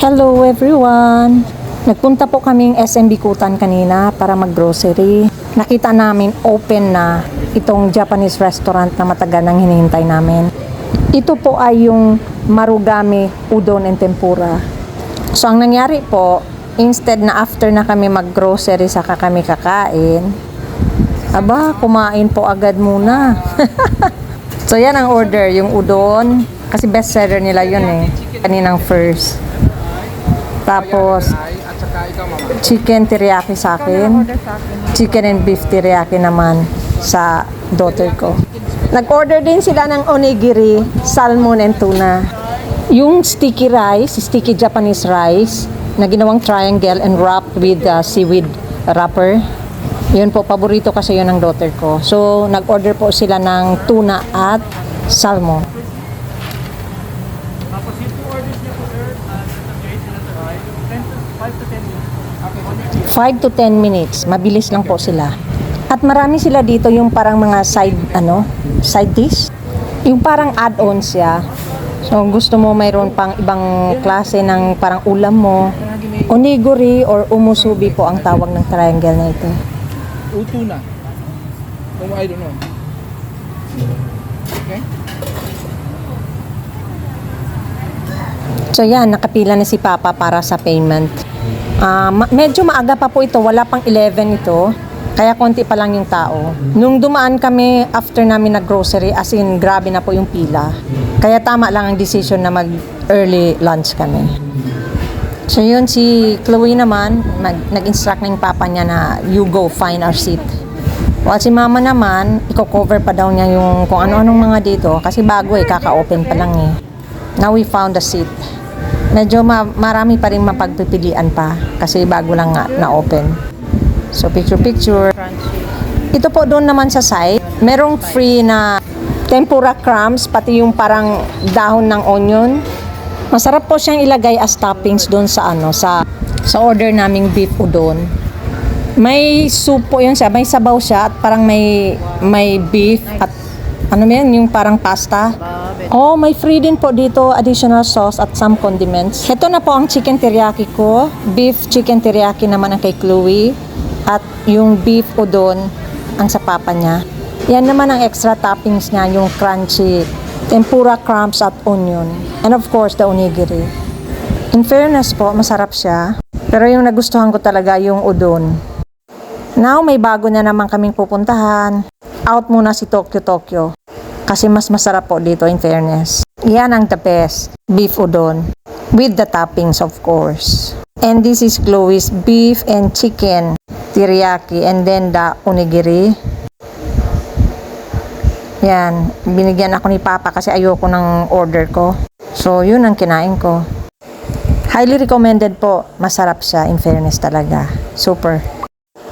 Hello everyone! Nagpunta po kaming SM Bikutan kanina para mag-grocery. Nakita namin open na itong Japanese restaurant na matagal nang hinihintay namin. Ito po ay yung Marugame Udon and Tempura. So ang nangyari po, instead na after na kami mag-grocery saka kami kakain, kumain po agad muna. So yan ang order, yung udon. Kasi best seller nila yun kaninang first. Tapos, chicken teriyaki sa akin. Chicken and beef teriyaki naman sa daughter ko. Nag-order din sila ng onigiri, salmon and tuna. Yung sticky rice, sticky Japanese rice, na ginawang triangle and wrapped with seaweed wrapper. Yun po, paborito kasi yun ng daughter ko. So, nag-order po sila ng tuna at salmon. 5 to 10 minutes. Mabilis lang po sila. At marami sila dito yung parang mga side dish. Yung parang add-ons siya. So, gusto mo mayroon pang ibang klase ng parang ulam mo. Onigiri or umusubi po ang tawag ng triangle na ito. Utuna. I don't know. Okay. So yan, nakapila na si Papa para sa payment. Medyo maaga pa po ito, wala pang 11 ito. Kaya konti pa lang yung tao. Nung dumaan kami after namin nag-grocery, as in grabe na po yung pila. Kaya tama lang ang decision na mag-early lunch kami. So yun, si Chloe naman, nag-instruct na yung papa niya na you go find our seat. While si mama naman, i-cover pa daw niya yung kung ano-anong mga dito. Kasi bago kaka-open pa lang Now we found a seat. Medyo marami pa rin mapagpipilian pa kasi bago lang nga na-open. So picture. Ito po doon naman sa side, merong free na tempura crumbs, pati yung parang dahon ng onion. Masarap po siyang ilagay as toppings doon sa sa order naming beef udon. May soup po yun siya, may sabaw siya at parang may beef at yung parang pasta. Oh, may free din po dito, additional sauce at some condiments. Ito na po ang chicken teriyaki ko. Beef chicken teriyaki naman ang kay Chloe. At yung beef udon ang sa papa niya. Yan naman ang extra toppings niya, yung crunchy tempura crumbs at onion. And of course, the onigiri. In fairness po, masarap siya. Pero yung nagustuhan ko talaga yung udon. Now, may bago na naman kaming pupuntahan. Out muna si Tokyo. Kasi mas masarap po dito in fairness. Yan ang the best. Beef udon. With the toppings of course. And this is Chloe's beef and chicken teriyaki. And then the onigiri. Yan. Binigyan ako ni Papa kasi ayoko ng order ko. So yun ang kinain ko. Highly recommended po. Masarap siya in fairness talaga. Super.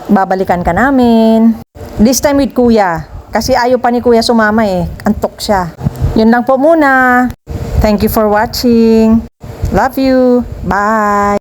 Babalikan ka namin. This time with Kuya. Kasi ayaw pa ni Kuya sumama Antok siya. Yun lang po muna. Thank you for watching. Love you. Bye.